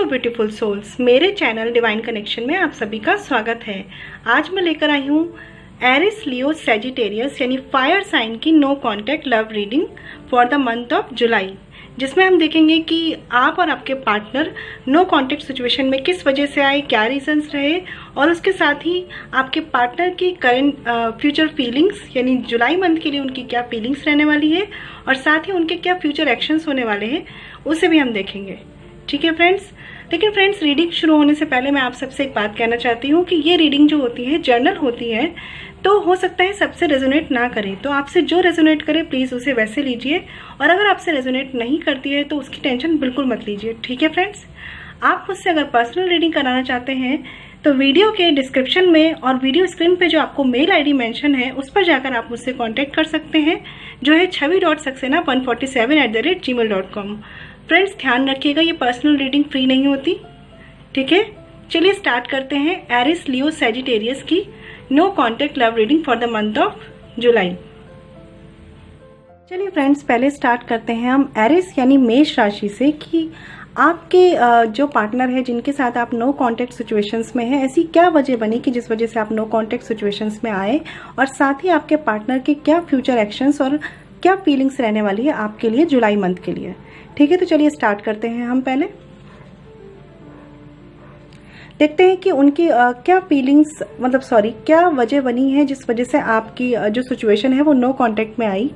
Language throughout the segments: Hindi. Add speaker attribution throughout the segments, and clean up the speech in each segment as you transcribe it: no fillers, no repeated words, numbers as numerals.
Speaker 1: ब्यूटीफुल सोल्स, मेरे चैनल डिवाइन कनेक्शन में आप सभी का स्वागत है। आज मैं लेकर आई हूँ एरिस लियो सैजिटेरियस यानी फायर साइन की no contact love reading for the month of July, जिसमें हम देखेंगे कि आप और आपके पार्टनर नो कॉन्टैक्ट सिचुएशन में किस वजह से आए, क्या रीजंस रहे, और उसके साथ ही आपके पार्टनर की करंट फ्यूचर फीलिंग्स यानी जुलाई मंथ के लिए उनकी क्या फीलिंग्स रहने वाली है, और साथ ही उनके क्या फ्यूचर एक्शंस होने वाले हैं उसे भी हम देखेंगे। ठीक है फ्रेंड्स। लेकिन फ्रेंड्स, रीडिंग शुरू होने से पहले मैं आप सबसे एक बात कहना चाहती हूँ कि ये रीडिंग जो होती है जर्नल होती है, तो हो सकता है सबसे रेजोनेट ना करे, तो आपसे जो रेजोनेट करे प्लीज़ उसे वैसे लीजिए, और अगर आपसे रेजोनेट नहीं करती है तो उसकी टेंशन बिल्कुल मत लीजिए। ठीक है फ्रेंड्स। आप मुझसे अगर पर्सनल रीडिंग कराना चाहते हैं तो वीडियो के डिस्क्रिप्शन में और वीडियो स्क्रीन पे जो आपको मेल आईडी मेंशन है उस पर जाकर आप मुझसे कांटेक्ट कर सकते हैं, जो है chavi.saxena147@gmail.com। फ्रेंड्स, ध्यान रखिएगा ये पर्सनल रीडिंग फ्री नहीं होती। ठीक है, चलिए स्टार्ट करते हैं एरिस लियो सैजिटेरियस की no contact love reading for the month of July. चलिए फ्रेंड्स, पहले स्टार्ट करते हैं हम एरिस यानी मेष राशि से कि आपके जो पार्टनर है जिनके साथ आप नो कॉन्टैक्ट सिचुएशंस में हैं, ऐसी क्या वजह बनी कि जिस वजह से आप नो कॉन्टैक्ट सिचुएशंस में आए, और साथ ही आपके पार्टनर के क्या फ्यूचर एक्शंस और क्या फीलिंग्स रहने वाली है आपके लिए जुलाई मंथ के लिए। ठीक है, तो चलिए स्टार्ट करते हैं। हम पहले देखते हैं कि उनकी क्या फीलिंग्स क्या वजह बनी है जिस वजह से आपकी जो सिचुएशन है वो नो कांटेक्ट में आई।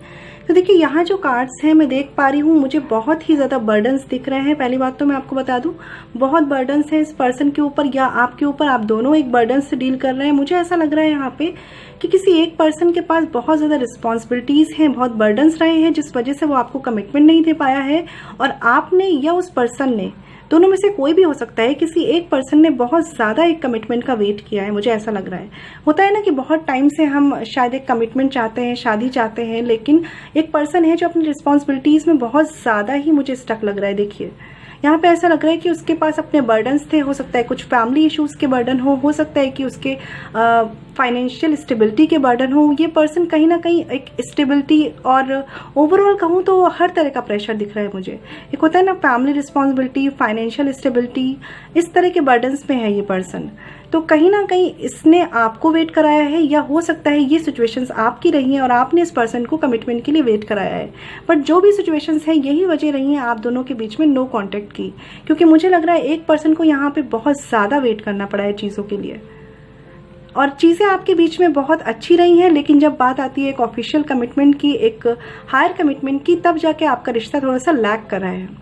Speaker 1: तो देखिए, यहाँ जो कार्ड्स हैं मैं देख पा रही हूँ, मुझे बहुत ही ज़्यादा बर्डन्स दिख रहे हैं। पहली बात तो मैं आपको बता दूँ, बहुत बर्डन्स हैं इस पर्सन के ऊपर या आपके ऊपर, आप दोनों एक बर्डन से डील कर रहे हैं। मुझे ऐसा लग रहा है यहाँ पे कि किसी एक पर्सन के पास बहुत ज़्यादा रिस्पॉन्सिबिलिटीज़ हैं, बहुत बर्डन्स रहे हैं, जिस वजह से वो आपको कमिटमेंट नहीं दे पाया है, और आपने या उस पर्सन ने, दोनों में से कोई भी हो सकता है, किसी एक पर्सन ने बहुत ज़्यादा एक कमिटमेंट का वेट किया है। मुझे ऐसा लग रहा है, होता है ना कि बहुत टाइम से हम शायद एक कमिटमेंट चाहते हैं, शादी चाहते हैं, लेकिन एक पर्सन है जो अपनी रिस्पॉन्सिबिलिटीज़ में बहुत ज़्यादा ही मुझे स्टक लग रहा है। देखिए, यहाँ पे ऐसा लग रहा है कि उसके पास अपने बर्डन्स थे, हो सकता है कुछ फैमिली इश्यूज़ के बर्डन हो सकता है कि उसके फाइनेंशियल स्टेबिलिटी के बर्डन हो। ये पर्सन कहीं ना कहीं एक स्टेबिलिटी और ओवरऑल कहूँ तो हर तरह का प्रेशर दिख रहा है मुझे। एक होता है ना फैमिली रिस्पॉन्सिबिलिटी, फाइनेंशियल स्टेबिलिटी, इस तरह के बर्डन्स में है ये पर्सन। तो कहीं ना कहीं इसने आपको वेट कराया है, या हो सकता है ये सिचुएशंस आपकी रही हैं और आपने इस पर्सन को कमिटमेंट के लिए वेट कराया है। बट जो भी सिचुएशंस हैं, यही वजह रही हैं आप दोनों के बीच में नो कांटेक्ट की, क्योंकि मुझे लग रहा है एक पर्सन को यहाँ पे बहुत ज़्यादा वेट करना पड़ा है चीज़ों के लिए, और चीज़ें आपके बीच में बहुत अच्छी रही हैं, लेकिन जब बात आती है एक ऑफिशियल कमिटमेंट की, एक हायर कमिटमेंट की, तब जाके आपका रिश्ता थोड़ा सा लैग कर रहा है।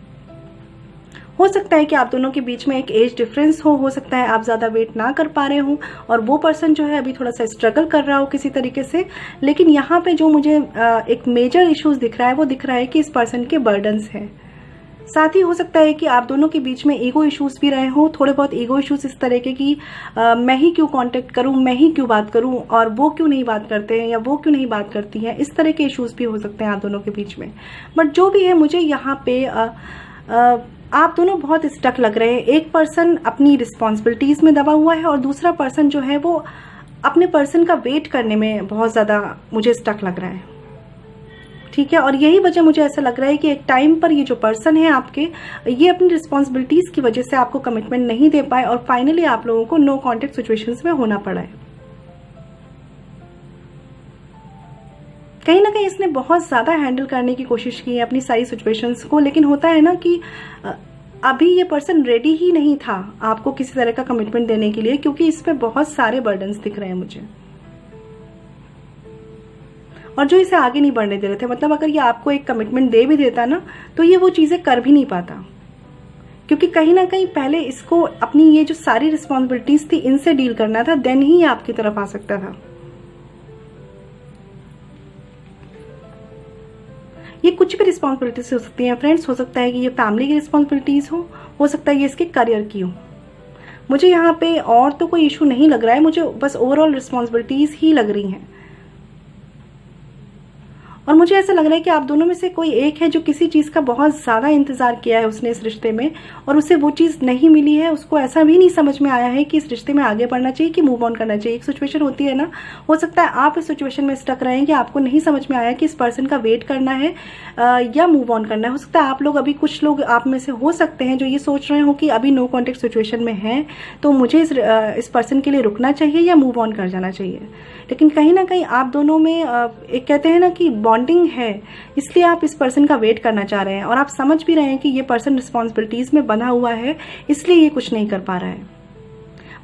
Speaker 1: हो सकता है कि आप दोनों के बीच में एक एज डिफरेंस हो सकता है आप ज़्यादा वेट ना कर पा रहे हो, और वो पर्सन जो है अभी थोड़ा सा स्ट्रगल कर रहा हो किसी तरीके से। लेकिन यहाँ पे जो मुझे एक मेजर इश्यूज दिख रहा है, वो दिख रहा है कि इस पर्सन के बर्डन्स हैं। साथ ही हो सकता है कि आप दोनों के बीच में ईगो इश्यूज भी रहे हो, थोड़े बहुत ईगो इश्यूज इस तरह के कि मैं ही क्यों कांटेक्ट करूं, मैं ही क्यों बात करूं, और वो क्यों नहीं बात करते हैं, या वो क्यों नहीं बात करती हैं। इस तरह के इश्यूज भी हो सकते हैं आप दोनों के बीच में। बट जो भी है, मुझे यहाँ पे आप दोनों बहुत स्टक लग रहे हैं। एक पर्सन अपनी रिस्पॉन्सिबिलिटीज में दबा हुआ है, और दूसरा पर्सन जो है वो अपने पर्सन का वेट करने में बहुत ज़्यादा मुझे स्टक लग रहा है। ठीक है, और यही वजह मुझे ऐसा लग रहा है कि एक टाइम पर ये जो पर्सन है आपके, ये अपनी रिस्पॉन्सिबिलिटीज की वजह से आपको कमिटमेंट नहीं दे पाए, और फाइनली आप लोगों को नो कॉन्टेक्ट सिचुएशंस में होना पड़ा है। कहीं ना कहीं इसने बहुत ज़्यादा हैंडल करने की कोशिश की है अपनी सारी सिचुएशंस को, लेकिन होता है ना कि अभी ये पर्सन रेडी ही नहीं था आपको किसी तरह का कमिटमेंट देने के लिए, क्योंकि इस पे बहुत सारे बर्डन्स दिख रहे हैं मुझे, और जो इसे आगे नहीं बढ़ने दे रहे थे। मतलब अगर ये आपको एक कमिटमेंट दे भी देता ना, तो ये वो चीज़ें कर भी नहीं पाता, क्योंकि कहीं ना कहीं पहले इसको अपनी ये जो सारी रिस्पॉन्सिबिलिटीज थी इनसे डील करना था, देन ही आपकी तरफ आ सकता था। ये कुछ भी रिस्पॉन्सिबिलिटीज हो सकती हैं फ्रेंड्स। हो सकता है कि ये फैमिली की रिस्पॉन्सिबिलिटीज हो सकता है ये इसके करियर की हो। मुझे यहाँ पे और तो कोई इशू नहीं लग रहा है, मुझे बस ओवरऑल रिस्पॉन्सिबिलिटीज ही लग रही हैं। और मुझे ऐसा लग रहा है कि आप दोनों में से कोई एक है जो किसी चीज़ का बहुत ज़्यादा इंतज़ार किया है उसने इस रिश्ते में, और उसे वो चीज़ नहीं मिली है। उसको ऐसा भी नहीं समझ में आया है कि इस रिश्ते में आगे बढ़ना चाहिए कि मूव ऑन करना चाहिए। एक सिचुएशन होती है ना, हो सकता है आप इस सिचुएशन में स्टक रहे हैं कि आपको नहीं समझ में आया कि इस पर्सन का वेट करना है या मूव ऑन करना है। हो सकता है आप लोग अभी, कुछ लोग आप में से हो सकते हैं जो ये सोच रहे हो कि अभी नो कॉन्टेक्ट सिचुएशन में है, तो मुझे इस पर्सन के लिए रुकना चाहिए या मूव ऑन कर जाना चाहिए। लेकिन कहीं ना कहीं आप दोनों में एक कहते हैं ना कि बॉन्डिंग है, इसलिए आप इस पर्सन का वेट करना चाह रहे हैं, और आप समझ भी रहे हैं कि ये पर्सन रिस्पॉन्सिबिलिटीज में बंधा हुआ है, इसलिए ये कुछ नहीं कर पा रहा है।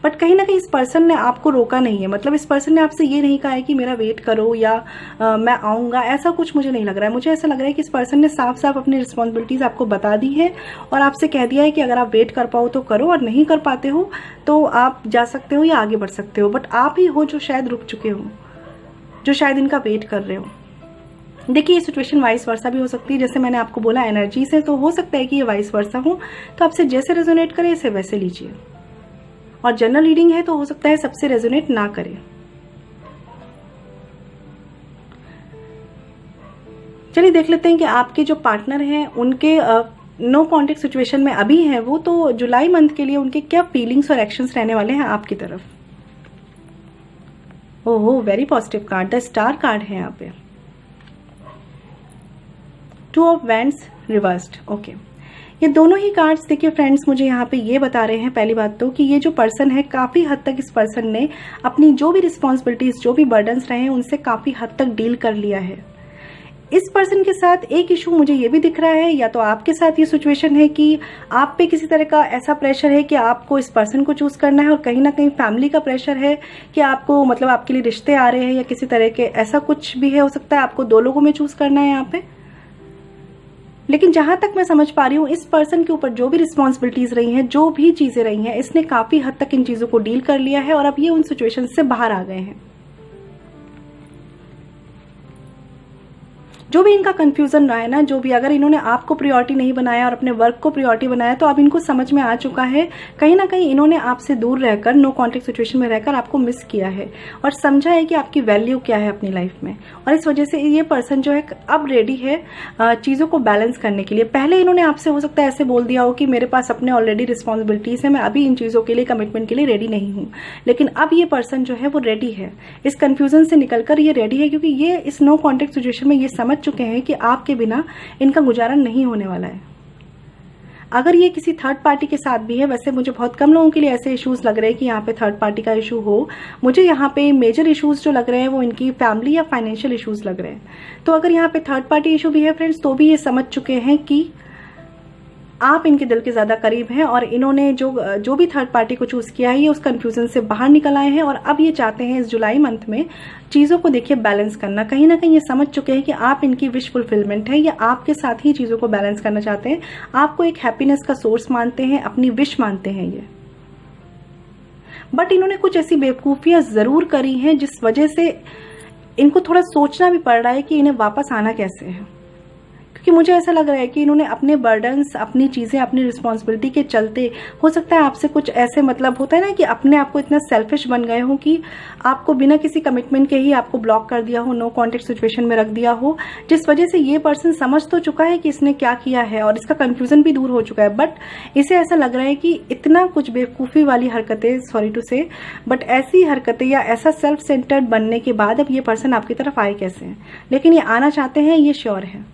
Speaker 1: बट कहीं ना कहीं इस पर्सन ने आपको रोका नहीं है, मतलब इस पर्सन ने आपसे ये नहीं कहा है कि मेरा वेट करो या मैं आऊँगा, ऐसा कुछ मुझे नहीं लग रहा है। मुझे ऐसा लग रहा है कि इस पर्सन ने साफ साफ अपनी रिस्पॉन्सिबिलिटीज़ आपको बता दी है और आपसे कह दिया है कि अगर आप वेट कर पाओ तो करो, और नहीं कर पाते हो तो आप जा सकते हो या आगे बढ़ सकते हो। बट आप ही हो जो शायद रुक चुके हो, जो शायद इनका वेट कर रहे हो। देखिए, ये सिचुएशन वाइस वर्सा भी हो सकती है, जैसे मैंने आपको बोला एनर्जी से, तो हो सकता है कि ये वाइस वर्सा हो, तो आपसे जैसे रेजोनेट करे इसे वैसे लीजिए। और जनरल रीडिंग है तो हो सकता है सबसे रेजोनेट ना करे। चलिए देख लेते हैं कि आपके जो पार्टनर हैं उनके नो कॉन्टेक्ट सिचुएशन में अभी हैं वो, तो जुलाई मंथ के लिए उनके क्या फीलिंग्स और एक्शंस रहने वाले हैं आपकी तरफ। ओहो, very positive card, the star card है यहाँ पे। Two of wands reversed. Okay, ये दोनों ही कार्ड्स देखिए फ्रेंड्स, मुझे यहाँ पे ये बता रहे हैं पहली बात तो कि ये जो पर्सन है, काफ़ी हद तक इस पर्सन ने अपनी जो भी रिस्पॉन्सिबिलिटीज, जो भी बर्डन्स रहे हैं, उनसे काफ़ी हद तक डील कर लिया है। इस पर्सन के साथ एक इशू मुझे ये भी दिख रहा है, या तो आपके साथ ये सिचुएशन है कि आप पे किसी तरह का ऐसा प्रेशर है कि आपको इस पर्सन को चूज करना है, और कहीं ना कहीं फैमिली का प्रेशर है कि आपको, मतलब आपके लिए रिश्ते आ रहे हैं या किसी तरह के, ऐसा कुछ भी है। हो सकता है आपको दो लोगों में चूज करना है यहाँ पे। लेकिन जहां तक मैं समझ पा रही हूँ, इस पर्सन के ऊपर जो भी रिस्पॉन्सिबिलिटीज रही हैं, जो भी चीजें रही हैं, इसने काफी हद तक इन चीजों को डील कर लिया है, और अब ये उन सिचुएशन से बाहर आ गए हैं। जो भी इनका कंफ्यूजन रहा है ना, जो भी, अगर इन्होंने आपको प्रायोरिटी नहीं बनाया और अपने वर्क को प्रायोरिटी बनाया, तो अब इनको समझ में आ चुका है कहीं ना कहीं इन्होंने आपसे दूर रहकर, नो कॉन्टेक्ट सिचुएशन में रहकर आपको मिस किया है, और समझा है कि आपकी वैल्यू क्या है अपनी लाइफ में। और इस वजह से ये पर्सन जो है अब रेडी है चीज़ों को बैलेंस करने के लिए। पहले इन्होंने आपसे हो सकता है ऐसे बोल दिया हो कि मेरे पास अपने ऑलरेडी रिस्पॉन्सिबिलिटीज है, मैं अभी इन चीज़ों के लिए, कमिटमेंट के लिए रेडी नहीं हूँ। लेकिन अब ये पर्सन जो है वो रेडी है, इस कन्फ्यूजन से निकलकर ये रेडी है, क्योंकि ये इस नो कॉन्टेक्ट सिचुएशन में ये समझ चुके हैं कि आपके बिना इनका गुजारा नहीं होने वाला है। अगर ये किसी थर्ड पार्टी के साथ भी है, वैसे मुझे बहुत कम लोगों के लिए ऐसे इश्यूज लग रहे हैं कि यहाँ पे थर्ड पार्टी का इशू हो। मुझे यहाँ पे मेजर इश्यूज जो लग रहे हैं वो इनकी फैमिली या फाइनेंशियल इश्यूज लग रहे हैं। तो अगर यहाँ पे थर्ड पार्टी इशू भी है फ्रेंड्स, तो भी ये समझ चुके हैं कि आप इनके दिल के ज्यादा करीब हैं, और इन्होंने जो भी थर्ड पार्टी को चूज किया है, ये उस कंफ्यूजन से बाहर निकल आए हैं, और अब ये चाहते हैं इस जुलाई मंथ में चीजों को देखिए बैलेंस करना। कहीं ना कहीं ये समझ चुके हैं कि आप इनकी विश फुलफिलमेंट है, या आपके साथ ही चीजों को बैलेंस करना चाहते हैं, आपको एक हैप्पीनेस का सोर्स मानते हैं, अपनी विश मानते हैं ये। बट इन्होंने कुछ ऐसी बेवकूफियां जरूर करी हैं जिस वजह से इनको थोड़ा सोचना भी पड़ रहा है कि इन्हें वापस आना कैसे है। कि मुझे ऐसा लग रहा है कि इन्होंने अपने बर्डन्स, अपनी चीज़ें, अपनी रिस्पॉन्सिबिलिटी के चलते, हो सकता है आपसे कुछ ऐसे, मतलब होता है ना कि अपने आप को इतना सेल्फिश बन गए हो कि आपको बिना किसी कमिटमेंट के ही आपको ब्लॉक कर दिया हो, नो कॉन्टेक्ट सिचुएशन में रख दिया हो, जिस वजह से ये पर्सन समझ तो चुका है कि इसने क्या किया है और इसका कंफ्यूजन भी दूर हो चुका है। बट इसे ऐसा लग रहा है कि इतना कुछ बेवकूफ़ी वाली हरकतें, सॉरी टू से, बट ऐसी हरकतें या ऐसा सेल्फ सेंटर्ड बनने के बाद अब ये पर्सन आपकी तरफ आए कैसे हैं। लेकिन ये आना चाहते हैं, ये श्योर है,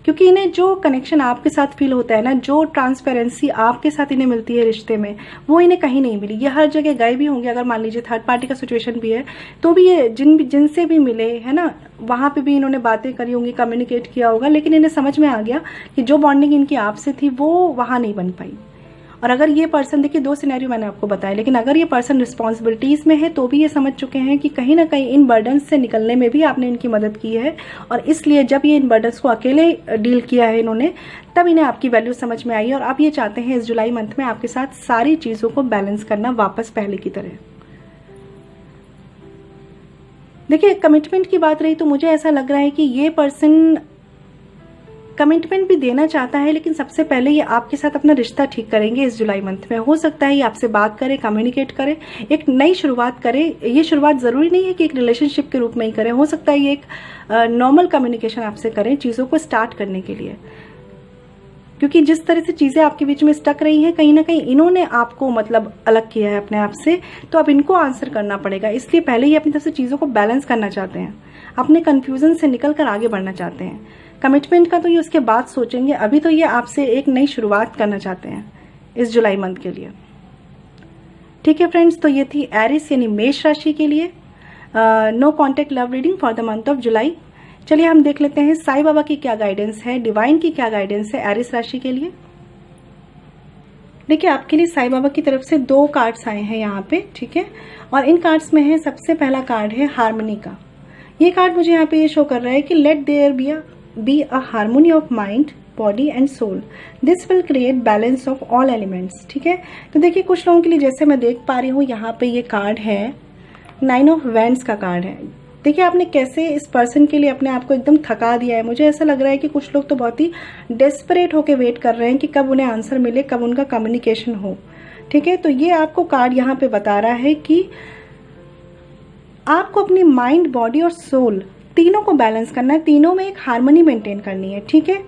Speaker 1: क्योंकि इन्हें जो कनेक्शन आपके साथ फील होता है ना, जो ट्रांसपेरेंसी आपके साथ इन्हें मिलती है रिश्ते में, वो इन्हें कहीं नहीं मिली। ये हर जगह गए भी होंगे, अगर मान लीजिए थर्ड पार्टी का सिचुएशन भी है तो भी ये जिनसे भी मिले है ना, वहां पे भी इन्होंने बातें करी होंगी, कम्युनिकेट किया होगा, लेकिन इन्हें समझ में आ गया कि जो बॉन्डिंग इनकी आपसे थी वो वहां नहीं बन पाई। और अगर ये पर्सन, देखिए दो सिनेरियो मैंने आपको बताया, लेकिन अगर ये पर्सन रिस्पॉन्सिबिलिटीज में है तो भी ये समझ चुके हैं कि कहीं ना कहीं इन बर्डन्स से निकलने में भी आपने इनकी मदद की है, और इसलिए जब ये इन बर्डन्स को अकेले डील किया है इन्होंने, तब इन्हें आपकी वैल्यू समझ में आई, और अब ये चाहते हैं इस जुलाई मंथ में आपके साथ सारी चीजों को बैलेंस करना वापस पहले की तरह। देखिए, कमिटमेंट की बात रही तो मुझे ऐसा लग रहा है कि ये पर्सन कमिटमेंट भी देना चाहता है, लेकिन सबसे पहले ये आपके साथ अपना रिश्ता ठीक करेंगे इस जुलाई मंथ में। हो सकता है ये आपसे बात करें, कम्युनिकेट करें, एक नई शुरुआत करें। ये शुरुआत ज़रूरी नहीं है कि एक रिलेशनशिप के रूप में ही करें, हो सकता है ये एक नॉर्मल कम्युनिकेशन आपसे करें चीज़ों को स्टार्ट करने के लिए। क्योंकि जिस तरह से चीज़ें आपके बीच में स्टक रही हैं, कहीं ना कहीं इन्होंने आपको मतलब अलग किया है अपने आप से, तो अब इनको आंसर करना पड़ेगा। इसलिए पहले ही अपनी तरफ से चीज़ों को बैलेंस करना चाहते हैं, अपने कन्फ्यूजन से निकल कर आगे बढ़ना चाहते हैं। कमिटमेंट का तो ये उसके बाद सोचेंगे, अभी तो ये आपसे एक नई शुरुआत करना चाहते हैं इस जुलाई मंथ के लिए। ठीक है फ्रेंड्स, तो ये थी एरिस यानी मेष राशि के लिए no contact love reading for the month of July. चलिए हम देख लेते हैं साईं बाबा की क्या गाइडेंस है, डिवाइन की क्या गाइडेंस है एरिस राशि के लिए। देखिए आपके लिए साईं बाबा की तरफ से 2 कार्ड्स आए हैं यहाँ पे, ठीक है। और इन कार्ड्स में है, सबसे पहला कार्ड है हार्मनी का। ये कार्ड मुझे यहाँ पे ये शो कर रहा है कि let there be a harmony of mind, body and soul, this will create balance of all elements. ठीक है, तो देखिए कुछ लोगों के लिए जैसे मैं देख पा रही हूँ यहाँ पे ये कार्ड है 9 ऑफ वैंड्स का कार्ड है। देखिए आपने कैसे इस पर्सन के लिए अपने आप को एकदम थका दिया है। मुझे ऐसा लग रहा है कि कुछ लोग तो बहुत ही डेस्परेट होके वेट कर रहे हैं कि कब उन्हें आंसर मिले, कब उनका कम्युनिकेशन हो। ठीक है, तो ये आपको कार्ड यहाँ पे बता रहा है कि आपको अपनी माइंड, बॉडी और सोल तीनों को बैलेंस करना है, तीनों में एक हार्मनी मेंटेन करनी है। ठीक है,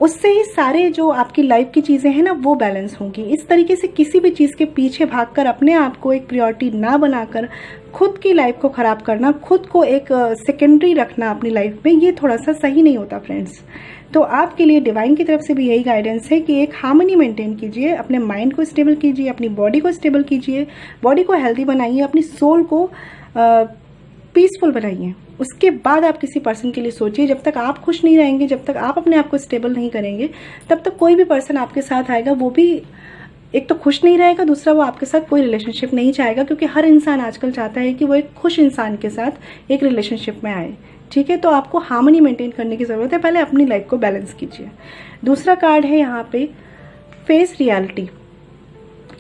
Speaker 1: उससे ही सारे जो आपकी लाइफ की चीज़ें हैं ना वो बैलेंस होंगी। इस तरीके से किसी भी चीज़ के पीछे भागकर अपने आप को एक प्रायोरिटी ना बनाकर खुद की लाइफ को ख़राब करना, खुद को एक सेकेंडरी रखना अपनी लाइफ में, ये थोड़ा सा सही नहीं होता फ्रेंड्स। तो आपके लिए डिवाइन की तरफ से भी यही गाइडेंस है कि एक हार्मनी मेंटेन कीजिए, अपने माइंड को स्टेबल कीजिए, अपनी बॉडी को स्टेबल कीजिए, बॉडी को हेल्दी बनाइए, अपनी सोल को पीसफुल बनाइए। उसके बाद आप किसी पर्सन के लिए सोचिए। जब तक आप खुश नहीं रहेंगे, जब तक आप अपने आप को स्टेबल नहीं करेंगे, तब तक कोई भी पर्सन आपके साथ आएगा वो भी एक तो खुश नहीं रहेगा, दूसरा वो आपके साथ कोई रिलेशनशिप नहीं चाहेगा। क्योंकि हर इंसान आजकल चाहता है कि वो एक खुश इंसान के साथ एक रिलेशनशिप में आए। ठीक है, तो आपको हार्मनी मेंटेन करने की ज़रूरत है, पहले अपनी लाइफ को बैलेंस कीजिए। दूसरा कार्ड है यहाँ पे face reality,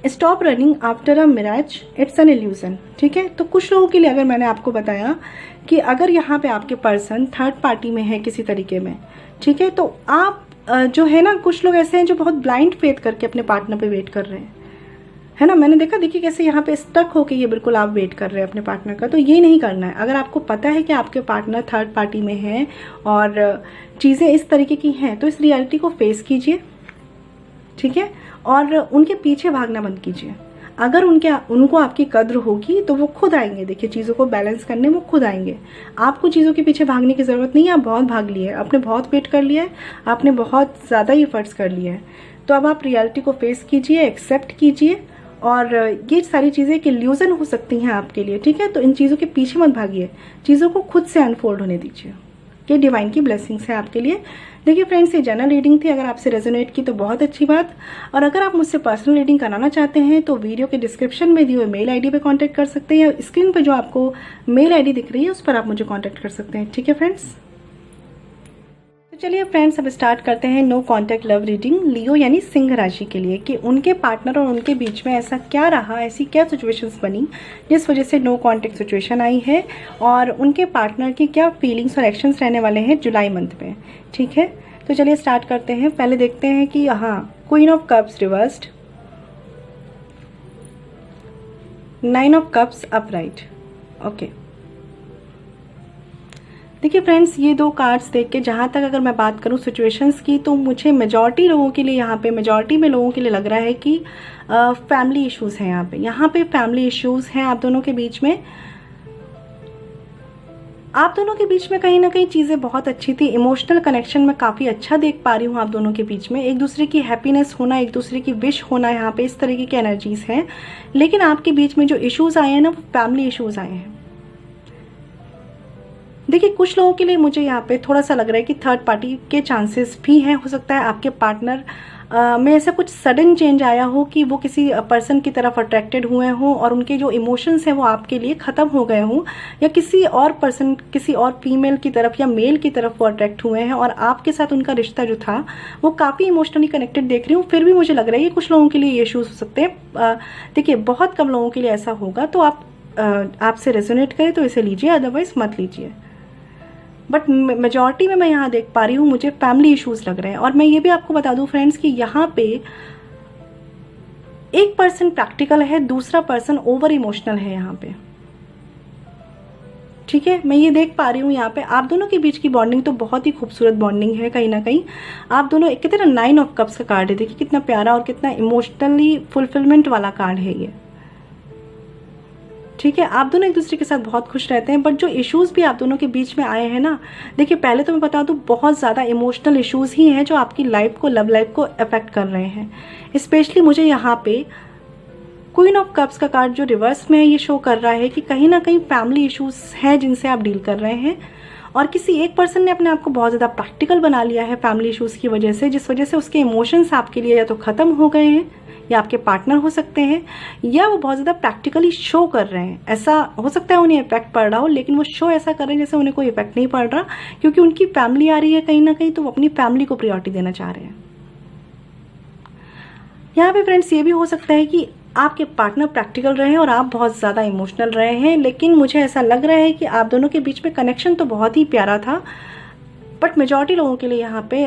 Speaker 1: stop running after a mirage, it's an illusion. ठीक है, तो कुछ लोगों के लिए अगर मैंने आपको बताया कि अगर यहाँ पे आपके पर्सन थर्ड पार्टी में है किसी तरीके में, ठीक है, तो आप जो है ना, कुछ लोग ऐसे हैं जो बहुत ब्लाइंड फेथ करके अपने पार्टनर पे वेट कर रहे हैं, है ना। मैंने देखा, देखिए कैसे यहाँ पे स्टक होके ये बिल्कुल आप वेट कर रहे हैं अपने पार्टनर का। तो ये नहीं करना है। अगर आपको पता है कि आपके पार्टनर थर्ड पार्टी में है और चीज़ें इस तरीके की हैं, तो इस रियलिटी को फेस कीजिए। ठीक है, और उनके पीछे भागना बंद कीजिए। अगर उनको आपकी कद्र होगी तो वो खुद आएंगे। देखिए चीज़ों को बैलेंस करने वो खुद आएंगे। आपको चीज़ों के पीछे भागने की ज़रूरत नहीं है। आप बहुत भाग लिए, आपने बहुत वेट कर लिया है, आपने बहुत ज़्यादा एफर्ट्स कर लिए हैं। तो अब आप रियलिटी को फेस कीजिए, एक्सेप्ट कीजिए। और ये सारी चीज़ें एक इल्यूजन हो सकती हैं आपके लिए। ठीक है, तो इन चीज़ों के पीछे मत भागिए, चीज़ों को खुद से अनफोल्ड होने दीजिए। ये डिवाइन की ब्लेसिंग्स है आपके लिए। देखिए फ्रेंड्स, ये जनरल रीडिंग थी। अगर आपसे रेजोनेट की तो बहुत अच्छी बात। और अगर आप मुझसे पर्सनल रीडिंग कराना चाहते हैं तो वीडियो के डिस्क्रिप्शन में दिए हुए मेल आईडी पे कांटेक्ट कर सकते हैं, या स्क्रीन पे जो आपको मेल आईडी दिख रही है उस पर आप मुझे कांटेक्ट कर सकते हैं। ठीक है फ्रेंड्स, तो चलिए फ्रेंड्स अब स्टार्ट करते हैं नो कॉन्टैक्ट लव रीडिंग लियो यानी सिंह राशि के लिए, कि उनके पार्टनर और उनके बीच में ऐसा क्या रहा, ऐसी क्या सिचुएशंस बनी जिस वजह से नो कॉन्टैक्ट सिचुएशन आई है, और उनके पार्टनर की क्या फीलिंग्स और एक्शंस रहने वाले हैं जुलाई मंथ में। ठीक है, तो चलिए स्टार्ट करते हैं। पहले देखते हैं कि हाँ, queen of cups reversed, 9 of cups upright. Okay, देखिए फ्रेंड्स, ये 2 कार्ड्स देख के जहाँ तक अगर मैं बात करूँ सिचुएशंस की, तो मुझे मेजॉरिटी लोगों के लिए, यहाँ पे मेजॉरिटी में लोगों के लिए लग रहा है कि फैमिली इश्यूज हैं। यहाँ पे फैमिली इश्यूज हैं आप दोनों के बीच में। आप दोनों के बीच में कहीं ना कहीं चीज़ें बहुत अच्छी थी। इमोशनल कनेक्शन में काफ़ी अच्छा देख पा रही हूँ आप दोनों के बीच में। एक दूसरे की हैप्पीनेस होना, एक दूसरे की विश होना, यहाँ पे इस तरीके की एनर्जीज हैं। लेकिन आपके बीच में जो इश्यूज आए हैं ना, वो फैमिली इश्यूज आए हैं। देखिए कुछ लोगों के लिए मुझे यहाँ पे थोड़ा सा लग रहा है कि थर्ड पार्टी के चांसेस भी हैं। हो सकता है आपके पार्टनर में ऐसा कुछ सडन चेंज आया हो कि वो किसी पर्सन की तरफ अट्रैक्टेड हुए हों और उनके जो इमोशंस हैं वो आपके लिए ख़त्म हो गए हों, या किसी और पर्सन, किसी और फीमेल की तरफ या मेल की तरफ वो अट्रैक्ट हुए हैं और आपके साथ उनका रिश्ता जो था वो काफ़ी इमोशनली कनेक्टेड देख रही हूँ। फिर भी मुझे लग रहा है कि कुछ लोगों के लिए ये इश्यूज हो सकते हैं। देखिए बहुत कम लोगों के लिए ऐसा होगा, तो आप आपसे रेजोनेट करें तो इसे लीजिए, अदरवाइज मत लीजिए। बट मेजॉरिटी में मैं यहाँ देख पा रही हूँ मुझे फैमिली इश्यूज लग रहे हैं। और मैं ये भी आपको बता दूँ फ्रेंड्स कि यहाँ पे एक पर्सन प्रैक्टिकल है, दूसरा पर्सन ओवर इमोशनल है यहाँ पे। ठीक है, मैं ये देख पा रही हूँ यहाँ पे आप दोनों के बीच की बॉन्डिंग तो बहुत ही खूबसूरत बॉन्डिंग है। कहीं ना कहीं आप दोनों एक तरह 9 ऑफ कप्स का कार्ड है, देखिए कितना प्यारा और कितना इमोशनली फुलफिलमेंट वाला कार्ड है ये। ठीक है, आप दोनों एक दूसरे के साथ बहुत खुश रहते हैं, बट जो इश्यूज भी आप दोनों के बीच में आए हैं ना, देखिए पहले तो मैं बता दूं बहुत ज़्यादा इमोशनल इश्यूज ही हैं जो आपकी लाइफ को, लव लाइफ को अफेक्ट कर रहे हैं। स्पेशली मुझे यहाँ पे क्वीन ऑफ कप्स का कार्ड जो रिवर्स में है ये शो कर रहा है कि कहीं ना कहीं फैमिली इश्यूज हैं जिनसे आप डील कर रहे हैं, और किसी एक पर्सन ने अपने आप को बहुत ज़्यादा प्रैक्टिकल बना लिया है फैमिली इश्यूज की वजह से, जिस वजह से उसके इमोशंस आपके लिए या तो ख़त्म हो गए हैं, या आपके पार्टनर हो सकते हैं, या वो बहुत ज़्यादा प्रैक्टिकली शो कर रहे हैं। ऐसा हो सकता है उन्हें इफेक्ट पड़ रहा हो, लेकिन वो शो ऐसा कर रहे हैं जैसे उन्हें कोई इफेक्ट नहीं पड़ रहा, क्योंकि उनकी फैमिली आ रही है कहीं ना कहीं, तो वो अपनी फैमिली को प्रायोरिटी देना चाह रहे हैं। यहाँ पे फ्रेंड्स ये भी हो सकता है कि आपके पार्टनर प्रैक्टिकल रहे हैं और आप बहुत ज़्यादा इमोशनल रहे हैं, लेकिन मुझे ऐसा लग रहा है कि आप दोनों के बीच में कनेक्शन तो बहुत ही प्यारा था, बट मेजॉरिटी लोगों के लिए यहाँ पे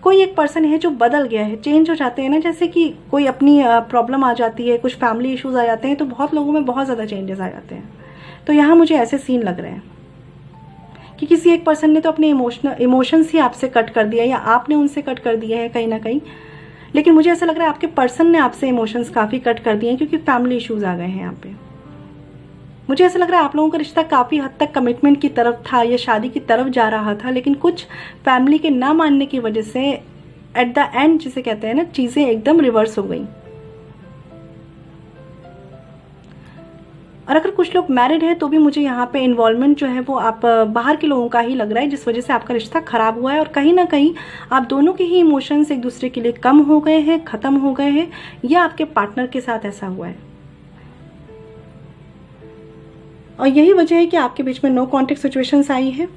Speaker 1: कोई एक पर्सन है जो बदल गया है, चेंज हो जाते हैं ना, जैसे कि कोई अपनी प्रॉब्लम आ जाती है, कुछ फैमिली इश्यूज आ जाते हैं, तो बहुत लोगों में बहुत ज़्यादा चेंजेस आ जाते हैं। तो यहाँ मुझे ऐसे सीन लग रहे हैं कि किसी एक पर्सन ने तो अपने इमोशंस ही आपसे कट कर दिया, या आपने उनसे कट कर दिया है कहीं ना कहीं, लेकिन मुझे ऐसा लग रहा है आपके पर्सन ने आपसे इमोशंस काफ़ी कट कर दिए हैं, क्योंकि फैमिली इश्यूज आ गए हैं यहाँ पे। मुझे ऐसा लग रहा है आप लोगों का रिश्ता काफ़ी हद तक कमिटमेंट की तरफ था या शादी की तरफ जा रहा था, लेकिन कुछ फैमिली के ना मानने की वजह से एट द एंड, जिसे कहते हैं ना, चीज़ें एकदम रिवर्स हो गई। और अगर कुछ लोग मैरिड हैं तो भी मुझे यहाँ पे इन्वॉल्वमेंट जो है वो आप बाहर के लोगों का ही लग रहा है, जिस वजह से आपका रिश्ता खराब हुआ है, और कहीं ना कहीं आप दोनों के ही इमोशंस एक दूसरे के लिए कम हो गए हैं, ख़त्म हो गए हैं, या आपके पार्टनर के साथ ऐसा हुआ है। और यही वजह है कि आपके बीच में नो कॉन्टेक्ट सिचुएशंस आई है।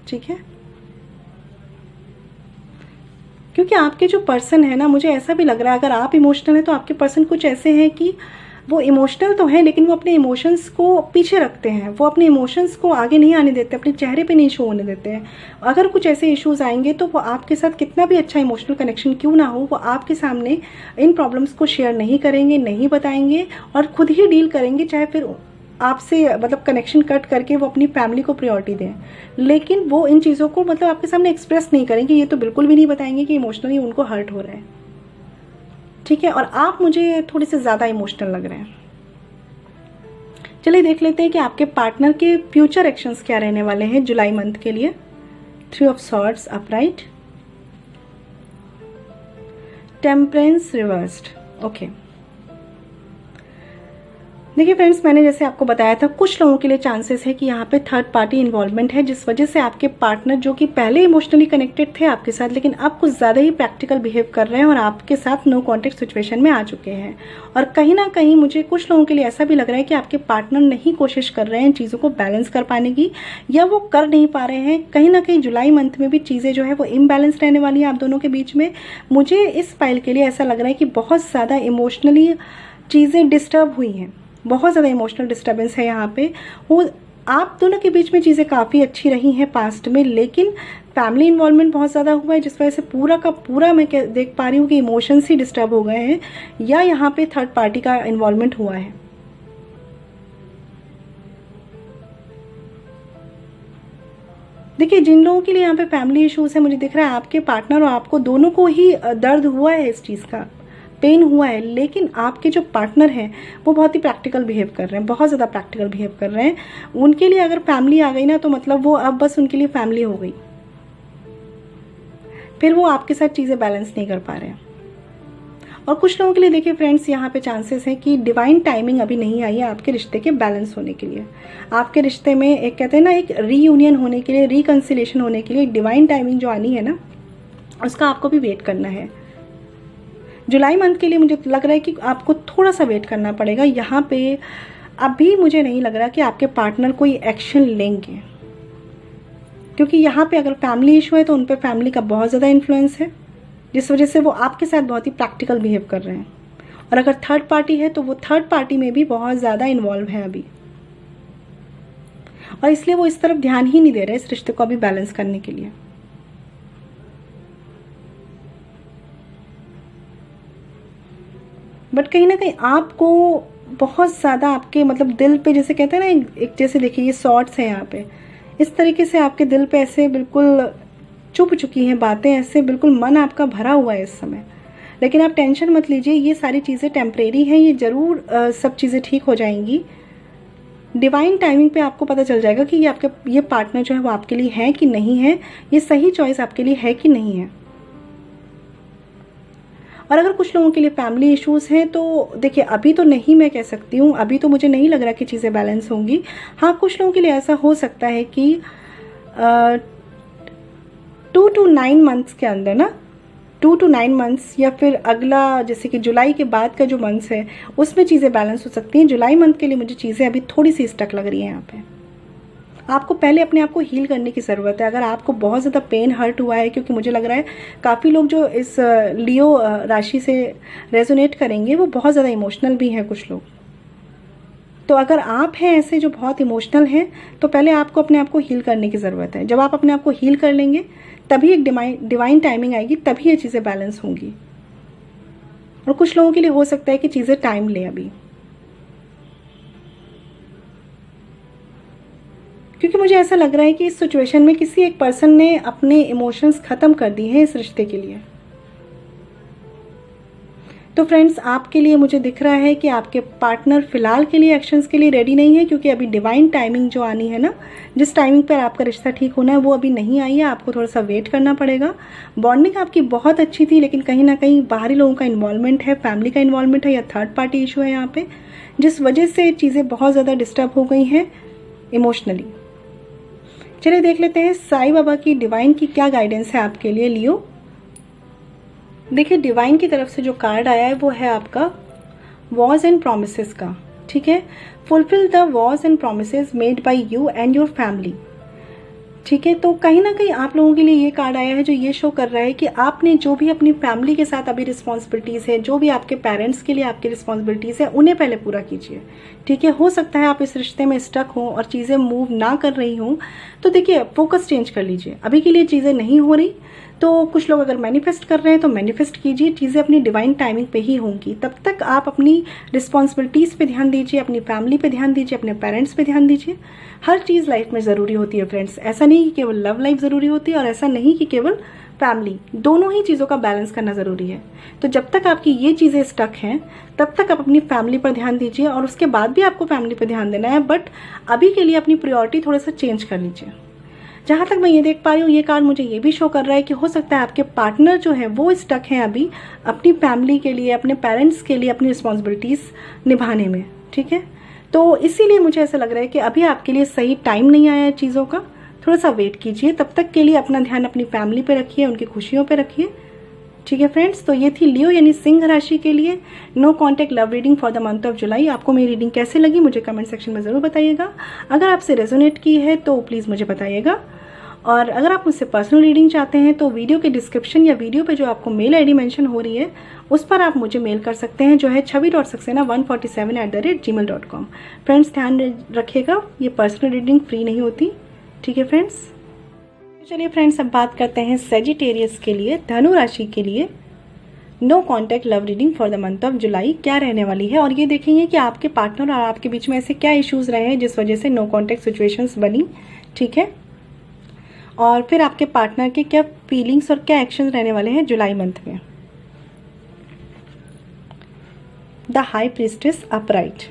Speaker 1: ठीक है, क्योंकि आपके जो पर्सन है ना, मुझे ऐसा भी लग रहा है अगर आप इमोशनल हैं तो आपके पर्सन कुछ ऐसे हैं कि वो इमोशनल तो है, लेकिन वो अपने इमोशंस को पीछे रखते हैं, वो अपने इमोशंस को आगे नहीं आने देते, अपने चेहरे पे नहीं शो होने देते हैं। अगर कुछ ऐसे इश्यूज आएंगे तो वो आपके साथ कितना भी अच्छा इमोशनल कनेक्शन क्यों ना हो, वो आपके सामने इन प्रॉब्लम्स को शेयर नहीं करेंगे, नहीं बताएंगे, और खुद ही डील करेंगे, चाहे फिर आपसे मतलब कनेक्शन कट करके वो अपनी फैमिली को प्रायोरिटी दें, लेकिन वो इन चीज़ों को मतलब आपके सामने एक्सप्रेस नहीं करेंगे। ये तो बिल्कुल भी नहीं बताएंगे कि इमोशनली उनको हर्ट हो रहा है। ठीक है, और आप मुझे थोड़े से ज़्यादा इमोशनल लग रहे हैं। चलिए देख लेते हैं कि आपके पार्टनर के फ्यूचर एक्शंस क्या रहने वाले हैं जुलाई मंथ के लिए। 3 of swords upright, temperance reversed. Okay, देखिए फ्रेंड्स, मैंने जैसे आपको बताया था कुछ लोगों के लिए चांसेस है कि यहाँ पे थर्ड पार्टी इन्वॉल्वमेंट है, जिस वजह से आपके पार्टनर जो कि पहले इमोशनली कनेक्टेड थे आपके साथ, लेकिन अब कुछ ज़्यादा ही प्रैक्टिकल बिहेव कर रहे हैं और आपके साथ नो कॉन्टेक्ट सिचुएशन में आ चुके हैं। और कहीं ना कहीं मुझे कुछ लोगों के लिए ऐसा भी लग रहा है कि आपके पार्टनर नहीं कोशिश कर रहे हैं चीज़ों को बैलेंस कर पाने की, या वो कर नहीं पा रहे हैं। कहीं ना कहीं जुलाई मंथ में भी चीज़ें जो है वो इम्बैलेंस रहने वाली हैं आप दोनों के बीच में। मुझे इस फाइल के लिए ऐसा लग रहा है कि बहुत ज़्यादा इमोशनली चीज़ें डिस्टर्ब हुई हैं, बहुत ज़्यादा इमोशनल डिस्टर्बेंस है यहाँ पे। वो आप दोनों के बीच में चीज़ें काफ़ी अच्छी रही हैं पास्ट में, लेकिन फैमिली इन्वॉल्वमेंट बहुत ज़्यादा हुआ है, जिस वजह से पूरा का पूरा मैं देख पा रही हूँ कि इमोशंस ही डिस्टर्ब हो गए हैं, या यहाँ पे थर्ड पार्टी का इन्वॉल्वमेंट हुआ है। देखिए, जिन लोगों के लिए यहाँ पे फैमिली इश्यूज है, मुझे दिख रहा है आपके पार्टनर और आपको दोनों को ही दर्द हुआ है, इस चीज़ का पेन हुआ है, लेकिन आपके जो पार्टनर हैं वो बहुत ही प्रैक्टिकल बिहेव कर रहे हैं, बहुत ज़्यादा प्रैक्टिकल बिहेव कर रहे हैं। उनके लिए अगर फैमिली आ गई ना, तो मतलब वो अब बस उनके लिए फैमिली हो गई, फिर वो आपके साथ चीज़ें बैलेंस नहीं कर पा रहे हैं। और कुछ लोगों के लिए देखिए फ्रेंड्स, यहाँ पे चांसेस है कि डिवाइन टाइमिंग अभी नहीं आई है आपके रिश्ते के बैलेंस होने के लिए। आपके रिश्ते में एक कहते हैं ना, एक रीयूनियन होने के लिए, रिकन्सिलेशन होने के लिए डिवाइन टाइमिंग जो आनी है ना, उसका आपको भी वेट करना है। जुलाई मंथ के लिए मुझे लग रहा है कि आपको थोड़ा सा वेट करना पड़ेगा। यहाँ पे अभी मुझे नहीं लग रहा कि आपके पार्टनर कोई एक्शन लेंगे, क्योंकि यहाँ पे अगर फैमिली इशू है तो उन पे फैमिली का बहुत ज़्यादा इन्फ्लुएंस है, जिस वजह से वो आपके साथ बहुत ही प्रैक्टिकल बिहेव कर रहे हैं। और अगर थर्ड पार्टी है तो वो थर्ड पार्टी में भी बहुत ज़्यादा इन्वॉल्व है अभी, और इसलिए वो इस तरफ ध्यान ही नहीं दे रहे इस रिश्ते को अभी बैलेंस करने के लिए। बट कहीं ना कहीं आपको बहुत ज़्यादा आपके मतलब दिल पे, जैसे कहते हैं ना एक जैसे देखिए ये शॉर्ट्स हैं यहाँ पे, इस तरीके से आपके दिल पे ऐसे बिल्कुल चुप चुकी हैं बातें, ऐसे बिल्कुल मन आपका भरा हुआ है इस समय। लेकिन आप टेंशन मत लीजिए, ये सारी चीज़ें टेम्परेरी हैं, ये ज़रूर सब चीज़ें ठीक हो जाएंगी। डिवाइन टाइमिंग पे आपको पता चल जाएगा कि ये पार्टनर जो है वो आपके लिए है कि नहीं है, ये सही चॉइस आपके लिए है कि नहीं है। और अगर कुछ लोगों के लिए फैमिली इश्यूज़ हैं तो देखिए अभी तो नहीं मैं कह सकती हूँ, अभी तो मुझे नहीं लग रहा कि चीज़ें बैलेंस होंगी। हाँ, कुछ लोगों के लिए ऐसा हो सकता है कि 2 to 9 मंथ्स के अंदर ना, 2 to 9 मंथ्स या फिर अगला जैसे कि जुलाई के बाद का जो मंथ्स है उसमें चीज़ें बैलेंस हो सकती हैं। जुलाई मंथ के लिए मुझे चीज़ें अभी थोड़ी सी स्टक लग रही हैं यहाँ पे। आपको पहले अपने आप को हील करने की ज़रूरत है। अगर आपको बहुत ज़्यादा पेन हर्ट हुआ है, क्योंकि मुझे लग रहा है काफ़ी लोग जो इस लियो राशि से रेजोनेट करेंगे वो बहुत ज़्यादा इमोशनल भी हैं कुछ लोग। तो अगर आप हैं ऐसे जो बहुत इमोशनल हैं तो पहले आपको अपने आप को हील करने की ज़रूरत है। जब आप अपने आप को हील कर लेंगे तभी एक डिवाइन टाइमिंग आएगी, तभी ये चीज़ें बैलेंस होंगी। और कुछ लोगों के लिए हो सकता है कि चीज़ें टाइम लें अभी, क्योंकि मुझे ऐसा लग रहा है कि इस सिचुएशन में किसी एक पर्सन ने अपने इमोशंस ख़त्म कर दिए हैं इस रिश्ते के लिए। तो फ्रेंड्स, आपके लिए मुझे दिख रहा है कि आपके पार्टनर फ़िलहाल के लिए एक्शंस के लिए रेडी नहीं है, क्योंकि अभी डिवाइन टाइमिंग जो आनी है ना, जिस टाइमिंग पर आपका रिश्ता ठीक होना है वो अभी नहीं आई है। आपको थोड़ा सा वेट करना पड़ेगा। बॉन्डिंग आपकी बहुत अच्छी थी, लेकिन कहीं ना कहीं बाहरी लोगों का इन्वॉल्वमेंट है, फैमिली का इन्वॉल्वमेंट है या थर्ड पार्टी इशू है यहाँ पे, जिस वजह से चीज़ें बहुत ज़्यादा डिस्टर्ब हो गई हैं इमोशनली। चलिए देख लेते हैं साईं बाबा की डिवाइन की क्या गाइडेंस है आपके लिए लियो। देखिए, डिवाइन की तरफ से जो कार्ड आया है वो है आपका वॉज एंड प्रोमिसेस का। ठीक है, fulfil the was and promises made by you and your family. ठीक है, तो कहीं ना कहीं आप लोगों के लिए ये कार्ड आया है जो ये शो कर रहा है कि आपने जो भी अपनी फैमिली के साथ अभी रिस्पॉन्सिबिलिटीज़ है, जो भी आपके पेरेंट्स के लिए आपकी रिस्पॉन्सिबिलिटीज़ है, उन्हें पहले पूरा कीजिए। ठीक है, हो सकता है आप इस रिश्ते में स्टक हों और चीज़ें मूव ना कर रही हों, तो देखिए फोकस चेंज कर लीजिए। अभी के लिए चीज़ें नहीं हो रही तो कुछ लोग अगर मैनिफेस्ट कर रहे हैं तो मैनिफेस्ट कीजिए, चीज़ें अपनी डिवाइन टाइमिंग पे ही होंगी। तब तक आप अपनी रिस्पॉन्सिबिलिटीज़ पे ध्यान दीजिए, अपनी फैमिली पे ध्यान दीजिए, अपने पेरेंट्स पे ध्यान दीजिए। हर चीज़ लाइफ में ज़रूरी होती है फ्रेंड्स। ऐसा नहीं कि केवल लव लाइफ ज़रूरी होती है और ऐसा नहीं कि केवल फैमिली, दोनों ही चीज़ों का बैलेंस करना ज़रूरी है। तो जब तक आपकी ये चीज़ें स्टक हैं तब तक आप अपनी फैमिली पर ध्यान दीजिए, और उसके बाद भी आपको फैमिली पर ध्यान देना है, बट अभी के लिए अपनी प्रायोरिटी थोड़ा सा चेंज कर लीजिए। जहाँ तक मैं ये देख पा रही हूँ, ये कार्ड मुझे ये भी शो कर रहा है कि हो सकता है आपके पार्टनर जो है वो स्टक हैं अभी अपनी फैमिली के लिए, अपने पेरेंट्स के लिए अपनी रिस्पॉन्सिबिलिटीज़ निभाने में। ठीक है, तो इसीलिए मुझे ऐसा लग रहा है कि अभी आपके लिए सही टाइम नहीं आया है चीज़ों का, थोड़ा सा वेट कीजिए। तब तक के लिए अपना ध्यान अपनी फैमिली पे रखिए, उनकी खुशियों पे रखिए। ठीक है फ्रेंड्स, तो ये थी लियो यानी सिंह राशि के लिए no contact love reading for the month of July. आपको मेरी रीडिंग कैसे लगी मुझे कमेंट सेक्शन में ज़रूर बताइएगा। अगर आपसे रेजोनेट की है तो प्लीज़ मुझे बताइएगा, और अगर आप मुझसे पर्सनल रीडिंग चाहते हैं तो वीडियो के डिस्क्रिप्शन या वीडियो पे जो आपको मेल आईडी मेंशन हो रही है उस पर आप मुझे मेल कर सकते हैं, जो है chavi.saxena147@gmail.com। फ्रेंड्स, ध्यान रखिएगा, ये पर्सनल रीडिंग फ्री नहीं होती। ठीक है फ्रेंड्स, चलिए फ्रेंड्स, अब बात करते हैं सेजिटेरियस के लिए, धनु राशि के लिए no contact love reading for the month of July क्या रहने वाली है। और ये देखेंगे कि आपके पार्टनर और आपके बीच में ऐसे क्या इश्यूज़ रहे हैं जिस वजह से नो कॉन्टैक्ट सिचुएशंस बनी। ठीक है, और फिर आपके पार्टनर के क्या फीलिंग्स और क्या एक्शन रहने वाले हैं जुलाई मंथ में। The high priestess upright,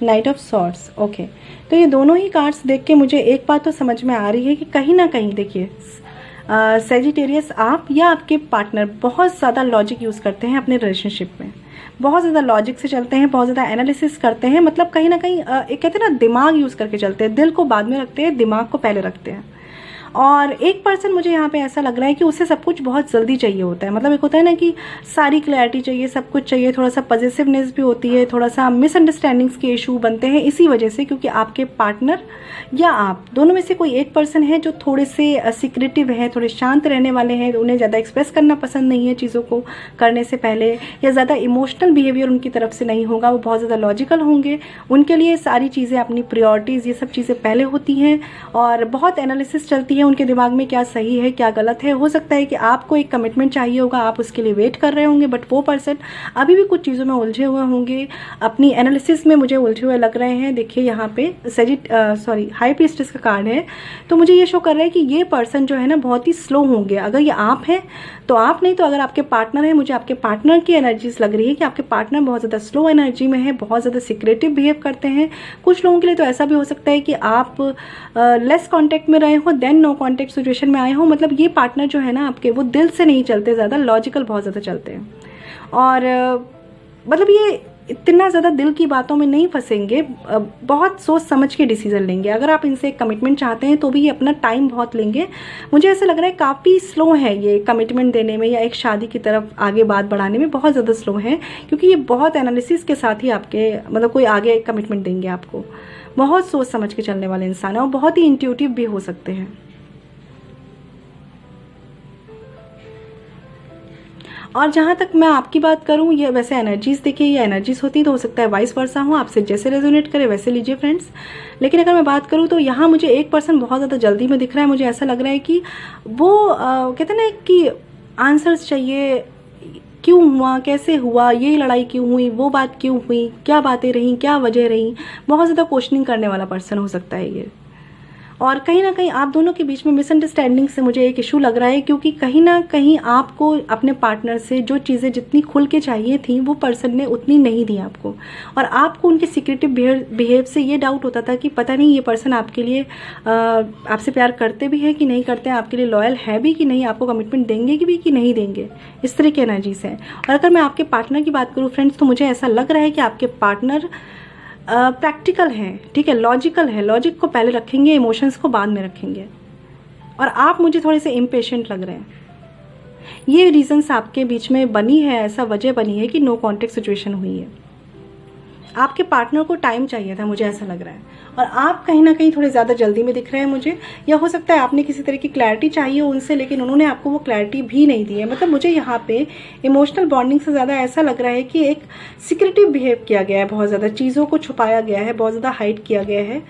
Speaker 1: night of swords. Okay, तो ये दोनों ही कार्ड्स देख के मुझे एक बात तो समझ में आ रही है कि कहीं ना कहीं देखिए सेजिटेरियस आप या आपके पार्टनर बहुत ज़्यादा लॉजिक यूज़ करते हैं अपने रिलेशनशिप में, बहुत ज़्यादा लॉजिक से चलते हैं, बहुत ज़्यादा एनालिसिस करते हैं। मतलब कहीं ना कहीं एक कहते हैं ना दिमाग यूज़ करके चलते हैं, दिल को बाद में रखते हैं, दिमाग को पहले रखते हैं। और एक पर्सन मुझे यहाँ पे ऐसा लग रहा है कि उसे सब कुछ बहुत जल्दी चाहिए होता है। मतलब एक होता है ना कि सारी क्लैरिटी चाहिए, सब कुछ चाहिए, थोड़ा सा पॉजिटिवनेस भी होती है, थोड़ा सा मिसअंडरस्टैंडिंग्स के इशू बनते हैं इसी वजह से, क्योंकि आपके पार्टनर या आप दोनों में से कोई एक पर्सन है जो थोड़े से सीक्रेटिव है, थोड़े शांत रहने वाले हैं, उन्हें ज़्यादा एक्सप्रेस करना पसंद नहीं है चीज़ों को करने से पहले, या ज़्यादा इमोशनल बिहेवियर उनकी तरफ से नहीं होगा, वो बहुत ज़्यादा लॉजिकल होंगे। उनके लिए सारी चीज़ें, अपनी प्रायोरिटीज़, ये सब चीज़ें पहले होती हैं और बहुत एनालिसिस चलती है उनके दिमाग में, क्या सही है क्या गलत है। हो सकता है कि आपको एक कमिटमेंट चाहिए होगा, आप उसके लिए वेट कर रहे होंगे, बट वो पर्सन अभी भी कुछ चीज़ों में उलझे हुए होंगे, अपनी एनालिसिस में मुझे उलझे हुए लग रहे हैं। देखिए यहाँ पे हाई प्रीस्टेस का कार्ड है, तो मुझे ये शो कर रहा है कि ये पर्सन जो है ना बहुत ही स्लो होंगे। अगर ये आप हैं तो आप, नहीं तो अगर आपके पार्टनर है, मुझे आपके पार्टनर की एनर्जीज लग रही है कि आपके पार्टनर बहुत ज़्यादा स्लो एनर्जी में है, बहुत ज़्यादा सिक्रेटिव बिहेव करते हैं। कुछ लोगों के लिए तो ऐसा भी हो सकता है कि आप लेस कांटेक्ट में रहे हो, देन नो कांटेक्ट सिचुएशन में आए हो। मतलब ये पार्टनर जो है ना आपके, वो दिल से नहीं चलते, ज़्यादा लॉजिकल बहुत ज़्यादा चलते हैं और मतलब ये इतना ज़्यादा दिल की बातों में नहीं फंसेंगे, बहुत सोच समझ के डिसीजन लेंगे। अगर आप इनसे एक कमिटमेंट चाहते हैं तो भी ये अपना टाइम बहुत लेंगे। मुझे ऐसा लग रहा है काफ़ी स्लो है ये कमिटमेंट देने में या एक शादी की तरफ आगे बात बढ़ाने में, बहुत ज़्यादा स्लो है, क्योंकि ये बहुत एनालिसिस के साथ ही आपके मतलब कोई आगे कमिटमेंट देंगे आपको। बहुत सोच समझ के चलने वाले इंसान है और बहुत ही इंट्यूटिव भी हो सकते हैं। और जहाँ तक मैं आपकी बात करूँ, ये वैसे एनर्जीज देखिए, ये एनर्जीज होती है तो हो सकता है वाइस वर्सा हो, आपसे जैसे रेजोनेट करे वैसे लीजिए फ्रेंड्स। लेकिन अगर मैं बात करूँ तो यहाँ मुझे एक पर्सन बहुत ज़्यादा जल्दी में दिख रहा है। मुझे ऐसा लग रहा है कि वो कहते हैं ना कि आंसर्स चाहिए, क्यों हुआ, कैसे हुआ, ये लड़ाई क्यों हुई, वो बात क्यों हुई, क्या बातें रहीं, क्या वजह रही, बहुत ज़्यादा क्वेश्चनिंग करने वाला पर्सन हो सकता है ये। और कहीं ना कहीं आप दोनों के बीच में मिसअंडरस्टैंडिंग से मुझे एक इशू लग रहा है, क्योंकि कहीं ना कहीं आपको अपने पार्टनर से जो चीज़ें जितनी खुल के चाहिए थी वो पर्सन ने उतनी नहीं दी आपको, और आपको उनके सिक्रेटिव बिहेव से ये डाउट होता था कि पता नहीं ये पर्सन आपके लिए आपसे प्यार करते भी है कि नहीं करते हैं, आपके लिए लॉयल है भी कि नहीं, आपको कमिटमेंट देंगे भी कि नहीं देंगे, इस तरह की एनर्जीज है। और अगर मैं आपके पार्टनर की बात करूँ फ्रेंड्स, तो मुझे ऐसा लग रहा है कि आपके पार्टनर प्रैक्टिकल है, ठीक है, लॉजिकल है, लॉजिक को पहले रखेंगे, इमोशंस को बाद में रखेंगे। और आप मुझे थोड़े से इम्पेशेंट लग रहे हैं। ये रीजंस आपके बीच में बनी है, ऐसा वजह बनी है कि नो कॉन्टेक्ट सिचुएशन हुई है। आपके पार्टनर को टाइम चाहिए था, मुझे ऐसा लग रहा है, और आप कहीं ना कहीं थोड़े ज़्यादा जल्दी में दिख रहे हैं मुझे। या हो सकता है आपने किसी तरह की क्लैरिटी चाहिए हो उनसे, लेकिन उन्होंने आपको वो क्लैरिटी भी नहीं दी है। मतलब मुझे यहाँ पे इमोशनल बॉन्डिंग से ज़्यादा ऐसा लग रहा है कि एक सिक्रेटिव बिहेव किया गया है, बहुत ज़्यादा चीज़ों को छुपाया गया है, बहुत ज़्यादा हाइड किया गया है।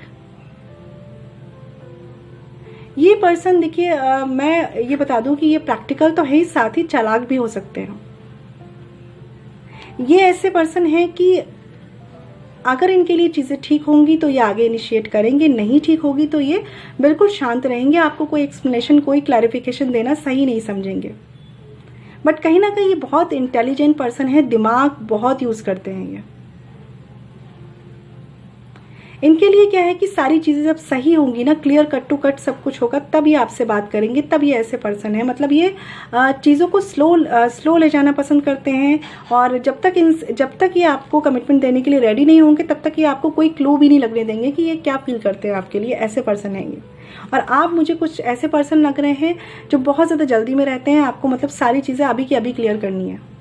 Speaker 1: ये पर्सन देखिए, मैं ये बता दूं कि ये प्रैक्टिकल तो है ही, साथ ही चालाक भी हो सकते हैं। ये ऐसे पर्सन हैं कि अगर इनके लिए चीज़ें ठीक होंगी तो ये आगे इनिशिएट करेंगे, नहीं ठीक होगी तो ये बिल्कुल शांत रहेंगे, आपको कोई एक्सप्लेनेशन, कोई क्लैरिफिकेशन देना सही नहीं समझेंगे। बट कहीं ना कहीं ये बहुत इंटेलिजेंट पर्सन है, दिमाग बहुत यूज़ करते हैं ये। इनके लिए क्या है कि सारी चीज़ें जब सही होंगी ना, क्लियर कट टू कट सब कुछ होगा, तब ये आपसे बात करेंगे, तब ये ऐसे पर्सन है। मतलब ये चीज़ों को स्लो ले जाना पसंद करते हैं, और जब तक ये आपको कमिटमेंट देने के लिए रेडी नहीं होंगे तब तक ये आपको कोई क्लू भी नहीं लगने देंगे कि ये क्या फील करते हैं आपके लिए। ऐसे पर्सन हैं ये। और आप मुझे कुछ ऐसे पर्सन लग रहे हैं जो बहुत ज़्यादा जल्दी में रहते हैं, आपको मतलब सारी चीज़ें अभी की अभी क्लियर करनी है,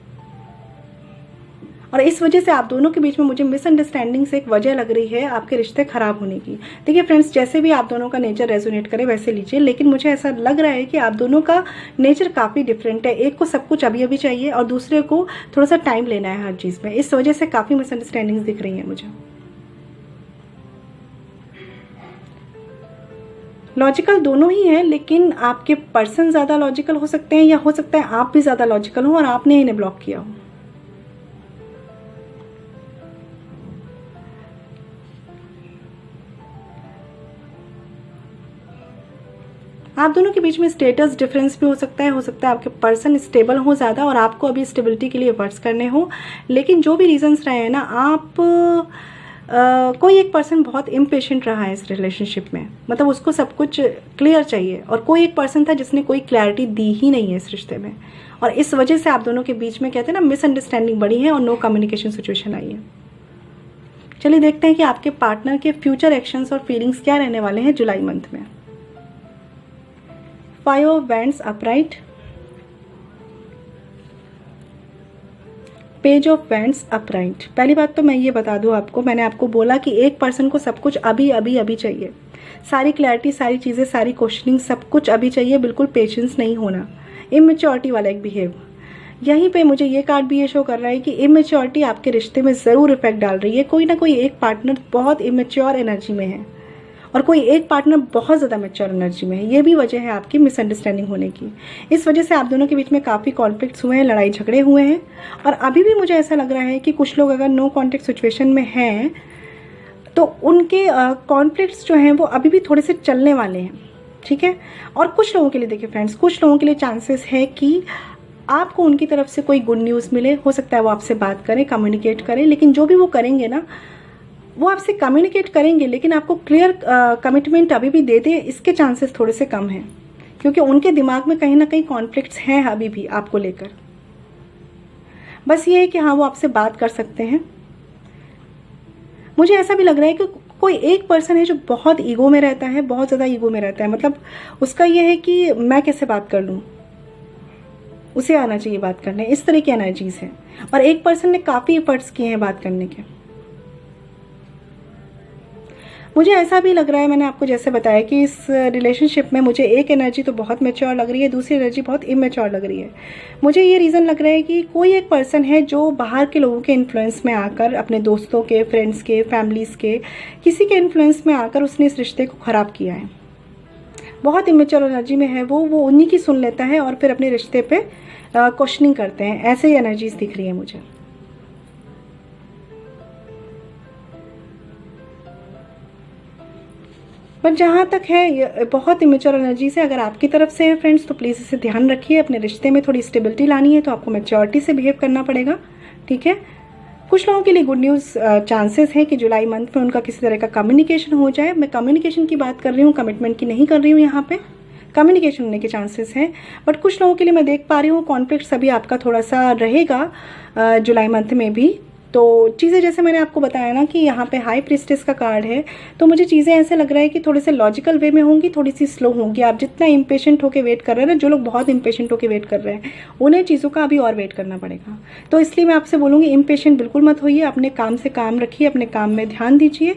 Speaker 1: और इस वजह से आप दोनों के बीच में मुझे मिसअंडरस्टैंडिंग से एक वजह लग रही है आपके रिश्ते खराब होने की। देखिए फ्रेंड्स, जैसे भी आप दोनों का नेचर रेजोनेट करे वैसे लीजिए, लेकिन मुझे ऐसा लग रहा है कि आप दोनों का नेचर काफ़ी डिफरेंट है। एक को सब कुछ अभी अभी चाहिए और दूसरे को थोड़ा सा टाइम लेना है हर चीज़ में। इस वजह से काफ़ी मिसअंडरस्टैंडिंग्स दिख रही हैं मुझे। लॉजिकल दोनों ही हैं, लेकिन आपके पर्सन ज़्यादा लॉजिकल हो सकते हैं, या हो सकता है आप भी ज़्यादा लॉजिकल हो और आपने इन्हें ब्लॉक किया हो। आप दोनों के बीच में स्टेटस डिफरेंस भी हो सकता है आपके पर्सन स्टेबल हो ज़्यादा और आपको अभी स्टेबिलिटी के लिए एफर्ट्स करने हो। लेकिन जो भी रीजंस रहे हैं ना, आप कोई एक पर्सन बहुत इम्पेशेंट रहा है इस रिलेशनशिप में, मतलब उसको सब कुछ क्लियर चाहिए, और कोई एक पर्सन था जिसने कोई क्लैरिटी दी ही नहीं है इस रिश्ते में, और इस वजह से आप दोनों के बीच में कहते हैं ना मिसअंडरस्टैंडिंग बढ़ी है और नो कम्युनिकेशन सिचुएशन आई है। चलिए देखते हैं कि आपके पार्टनर के फ्यूचर एक्शंस और फीलिंग्स क्या रहने वाले हैं जुलाई मंथ में। Five of wands upright, page of wands upright. पहली बात तो मैं ये बता दूं आपको, मैंने आपको बोला कि एक पर्सन को सब कुछ अभी अभी अभी चाहिए, सारी क्लैरिटी, सारी चीज़ें, सारी क्वेश्चनिंग, सब कुछ अभी चाहिए, बिल्कुल पेशेंस नहीं होना, इमेच्योरिटी वाला एक बिहेव। यहीं पे मुझे ये कार्ड भी ये शो कर रहा है कि इमेच्योरिटी आपके रिश्ते में ज़रूर इफेक्ट डाल रही है। कोई ना कोई एक पार्टनर बहुत इमेच्योर एनर्जी में है और कोई एक पार्टनर बहुत ज़्यादा मैच्योर एनर्जी में है। ये भी वजह है आपकी मिसअंडरस्टैंडिंग होने की। इस वजह से आप दोनों के बीच में काफ़ी कॉन्फ्लिक्ट्स हुए हैं, लड़ाई झगड़े हुए हैं। और अभी भी मुझे ऐसा लग रहा है कि कुछ लोग अगर नो कॉन्टेक्ट सिचुएशन में हैं तो उनके कॉन्फ्लिक्ट्स जो हैं वो अभी भी थोड़े से चलने वाले हैं, ठीक है। और कुछ लोगों के लिए देखिए फ्रेंड्स, कुछ लोगों के लिए चांसेस है कि आपको उनकी तरफ से कोई गुड न्यूज़ मिले। हो सकता है वो आपसे बात करें, कम्युनिकेट करें, लेकिन जो भी वो करेंगे ना, वो आपसे कम्युनिकेट करेंगे लेकिन आपको क्लियर कमिटमेंट अभी भी दे दें, इसके चांसेस थोड़े से कम हैं, क्योंकि उनके दिमाग में कहीं ना कहीं कॉन्फ्लिक्ट्स हैं अभी भी आपको लेकर। बस ये है कि हाँ, वो आपसे बात कर सकते हैं। मुझे ऐसा भी लग रहा है कि कोई एक पर्सन है जो बहुत ईगो में रहता है, बहुत ज़्यादा ईगो में रहता है। मतलब उसका ये है कि मैं कैसे बात कर लूँ, उसे आना चाहिए बात करने, इस तरह की एनर्जीज है। और एक पर्सन ने काफ़ी एफर्ट्स किए हैं बात करने के। मुझे ऐसा भी लग रहा है, मैंने आपको जैसे बताया कि इस रिलेशनशिप में मुझे एक एनर्जी तो बहुत मैच्योर लग रही है, दूसरी एनर्जी बहुत इमेच्योर लग रही है। मुझे ये रीज़न लग रहा है कि कोई एक पर्सन है जो बाहर के लोगों के इन्फ्लुएंस में आकर, अपने दोस्तों के, फ्रेंड्स के, फैमिलीज़ के, किसी के इन्फ्लुएंस में आकर उसने इस रिश्ते को ख़राब किया है। बहुत इमेच्योर एनर्जी में है वो उन्हीं की सुन लेता है और फिर अपने रिश्ते पे क्वेश्चनिंग करते हैं। ऐसे ही एनर्जीज दिख रही है मुझे। पर जहाँ तक है ये बहुत इमेच्योर एनर्जी से अगर आपकी तरफ से है फ्रेंड्स, तो प्लीज़ इसे ध्यान रखिए। अपने रिश्ते में थोड़ी स्टेबिलिटी लानी है तो आपको मैच्योरिटी से बिहेव करना पड़ेगा, ठीक है। कुछ लोगों के लिए गुड न्यूज़ चांसेस है कि जुलाई मंथ में उनका किसी तरह का कम्युनिकेशन हो जाए। मैं कम्युनिकेशन की बात कर रही हूँ, कमिटमेंट की नहीं कर रही हूँ। यहाँ पे कम्युनिकेशन होने के चांसेस हैं। बट कुछ लोगों के लिए मैं देख पा रही हूँ कॉन्फ्लिक्ट अभी आपका थोड़ा सा रहेगा जुलाई मंथ में भी। तो चीज़ें जैसे मैंने आपको बताया ना कि यहाँ पे हाई प्रीस्टेस का कार्ड है, तो मुझे चीज़ें ऐसे लग रहा है कि थोड़े से लॉजिकल वे में होंगी, थोड़ी सी स्लो होंगी। आप जितना इम्पेशेंट होकर वेट कर रहे हैं ना, जो लोग बहुत इम्पेशेंट होकर वेट कर रहे हैं उन्हें चीज़ों का अभी और वेट करना पड़ेगा। तो इसलिए मैं आपसे बोलूँगी इम्पेशेंट बिल्कुल मत होइए, अपने काम से काम रखिए, अपने काम में ध्यान दीजिए,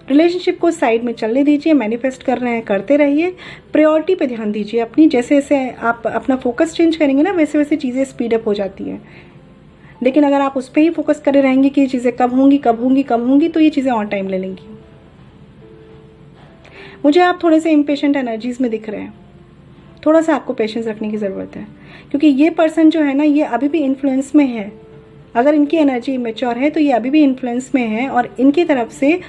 Speaker 1: रिलेशनशिप को साइड में चलने दीजिए। मैनिफेस्ट कर रहे हैं करते रहिए, प्रायोरिटी पे ध्यान दीजिए अपनी। जैसे जैसे आप अपना फोकस चेंज करेंगे ना, वैसे वैसे चीज़ें स्पीड अप हो जाती हैं। लेकिन अगर आप उस पर ही फोकस करे रहेंगे कि ये चीज़ें कब होंगी कब होंगी कब होंगी, तो ये चीज़ें और टाइम ले लेंगी। मुझे आप थोड़े से इम्पेशेंट एनर्जीज में दिख रहे हैं, थोड़ा सा आपको पेशेंस रखने की ज़रूरत है, क्योंकि ये पर्सन जो है ना, ये अभी भी इन्फ्लुएंस में है। अगर इनकी एनर्जी इमेच्योर है तो ये अभी भी इन्फ्लुएंस में है। और इनकी तरफ से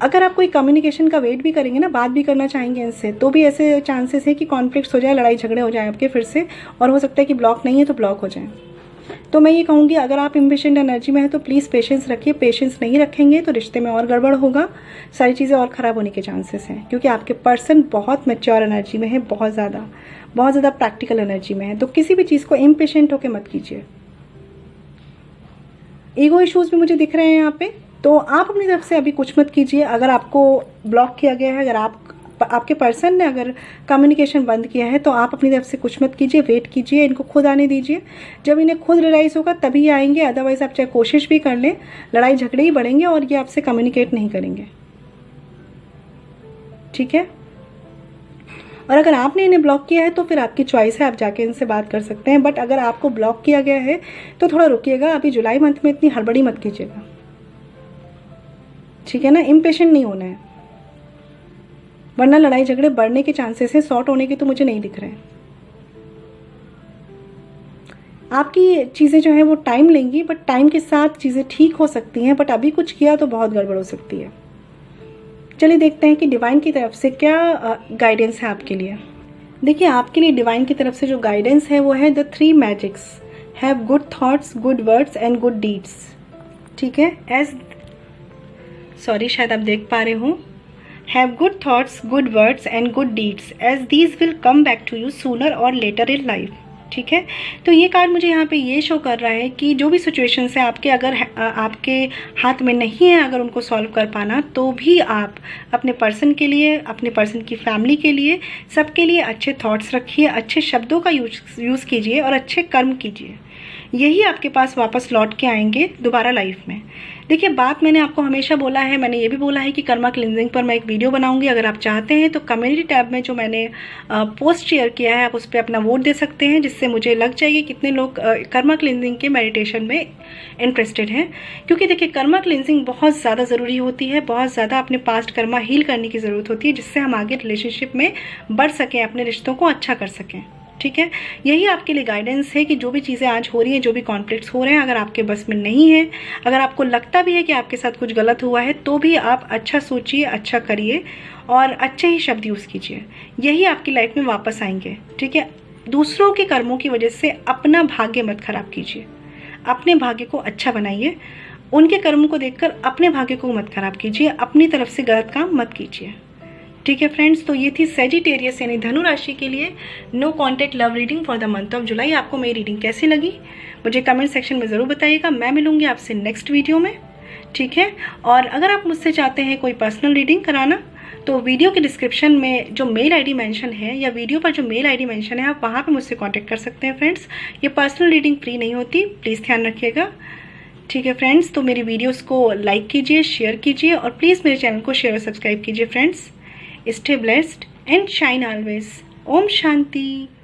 Speaker 1: अगर आप कोई कम्युनिकेशन का वेट भी करेंगे ना, बात भी करना चाहेंगे इनसे, तो भी ऐसे चांसेस है कि कॉन्फ्लिक्ट्स हो जाए, लड़ाई झगड़े हो जाए आपके फिर से, और हो सकता है कि ब्लॉक नहीं है तो ब्लॉक हो जाए। तो मैं ये कहूँगी अगर आप इम्पेशेंट एनर्जी में है तो प्लीज़ पेशेंस रखिए। पेशेंस नहीं रखेंगे तो रिश्ते में और गड़बड़ होगा, सारी चीज़ें और ख़राब होने के चांसेस हैं, क्योंकि आपके पर्सन बहुत मैच्योर एनर्जी में है, बहुत ज़्यादा प्रैक्टिकल एनर्जी में है। तो किसी भी चीज़ को इम्पेशेंट होकर मत कीजिए। ईगो इश्यूज़ भी मुझे दिख रहे हैं यहाँ पे, तो आप अपनी तरफ से अभी कुछ मत कीजिए। अगर आपको ब्लॉक किया गया है, अगर आपके पर्सन ने अगर कम्युनिकेशन बंद किया है, तो आप अपनी तरफ से कुछ मत कीजिए, वेट कीजिए, इनको खुद आने दीजिए। जब इन्हें खुद रियलाइज़ होगा तभी आएंगे, अदरवाइज आप चाहे कोशिश भी कर लें, लड़ाई झगड़े ही बढ़ेंगे और ये आपसे कम्युनिकेट नहीं करेंगे, ठीक है। और अगर आपने इन्हें ब्लॉक किया है तो फिर आपकी चॉइस है, आप जाके इनसे बात कर सकते हैं। बट अगर आपको ब्लॉक किया गया है तो थोड़ा रुकिएगा, अभी जुलाई मंथ में इतनी हड़बड़ी मत कीजिएगा, ठीक है ना। इम्पेशेंट नहीं होना है, वरना लड़ाई झगड़े बढ़ने के चांसेस हैं, सॉर्ट होने के तो मुझे नहीं दिख रहे हैं। आपकी चीज़ें जो हैं वो टाइम लेंगी, बट टाइम के साथ चीज़ें ठीक हो सकती हैं। बट अभी कुछ किया तो बहुत गड़बड़ हो सकती है। चलिए देखते हैं कि डिवाइन की तरफ से क्या गाइडेंस है आपके लिए। देखिए आपके लिए डिवाइन की तरफ से जो गाइडेंस है वो है the 3 magics, have good thoughts, good words and good deeds, ठीक है। शायद आप देख पा रहे हो, have good thoughts, good words and good deeds as these will come back to you sooner और लेटर इन लाइफ। ठीक है। तो ये कार्ड मुझे यहाँ पे ये शो कर रहा है कि जो भी सिचुएशंस है आपके, अगर आपके हाथ में नहीं है अगर उनको सॉल्व कर पाना, तो भी आप अपने पर्सन के लिए, अपने पर्सन की फैमिली के लिए, सबके लिए अच्छे थॉट्स रखिए, अच्छे शब्दों का यूज़ कीजिए और अच्छे कर्म कीजिए। यही आपके पास वापस लौट के आएंगे दोबारा लाइफ में। देखिए, बात मैंने आपको हमेशा बोला है, मैंने ये भी बोला है कि कर्मा क्लिनजिंग पर मैं एक वीडियो बनाऊंगी। अगर आप चाहते हैं तो कम्युनिटी टैब में जो मैंने पोस्ट शेयर किया है, आप उस पर अपना वोट दे सकते हैं, जिससे मुझे लग जाएगी कितने लोग कर्मा क्लिनजिंग के मेडिटेशन में इंटरेस्टेड हैं। क्योंकि देखिए, कर्मा क्लिनजिंग बहुत ज़्यादा ज़रूरी होती है, बहुत ज़्यादा अपने पास्ट कर्मा हील करने की ज़रूरत होती है, जिससे हम आगे रिलेशनशिप में बढ़ सकें, अपने रिश्तों को अच्छा कर सकें। ठीक है, यही आपके लिए गाइडेंस है कि जो भी चीज़ें आज हो रही हैं, जो भी कॉन्फ्लिक्ट्स हो रहे हैं, अगर आपके बस में नहीं है, अगर आपको लगता भी है कि आपके साथ कुछ गलत हुआ है, तो भी आप अच्छा सोचिए, अच्छा करिए और अच्छे ही शब्द यूज़ कीजिए। यही आपकी लाइफ में वापस आएंगे। ठीक है, दूसरों के कर्मों की वजह से अपना भाग्य मत खराब कीजिए, अपने भाग्य को अच्छा बनाइए। उनके कर्मों को देखकर अपने भाग्य को मत खराब कीजिए, अपनी तरफ से गलत काम मत कीजिए। ठीक है फ्रेंड्स, तो ये थी सेजिटेरियस यानी धनु राशि के लिए no contact love reading for the month of July. आपको मेरी रीडिंग कैसी लगी मुझे कमेंट सेक्शन में ज़रूर बताइएगा। मैं मिलूंगी आपसे नेक्स्ट वीडियो में। ठीक है, और अगर आप मुझसे चाहते हैं कोई पर्सनल रीडिंग कराना, तो वीडियो के डिस्क्रिप्शन में जो मेल आईडी मेंशन है, या वीडियो पर जो मेल आईडी मेंशन है, आप वहाँ पर मुझसे कॉन्टैक्ट कर सकते हैं फ्रेंड्स। ये पर्सनल रीडिंग फ्री नहीं होती, प्लीज़ ध्यान रखिएगा। ठीक है फ्रेंड्स, तो मेरी वीडियोज़ को लाइक कीजिए, शेयर कीजिए और प्लीज़ मेरे चैनल को शेयर और सब्सक्राइब कीजिए friends. Stay blessed and shine always. Om Shanti.